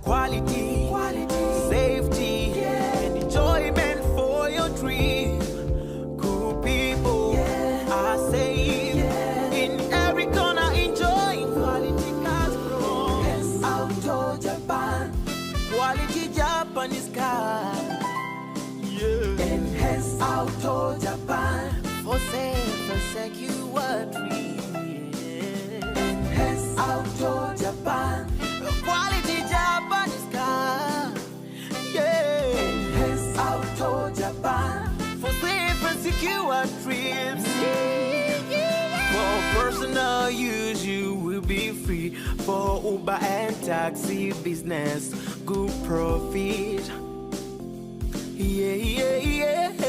quality, safety, and enjoyment for your dream. Good people are safe in every corner, enjoying quality cars from NS Auto Japan. Quality Japanese car. NS Auto Japan. For safe and secure dream. NS Auto Japan. Quality Japanese car. NS Auto Japan. For safe and secure trips. For personal use, you will be free. For Uber and taxi business, good profit. Yeah.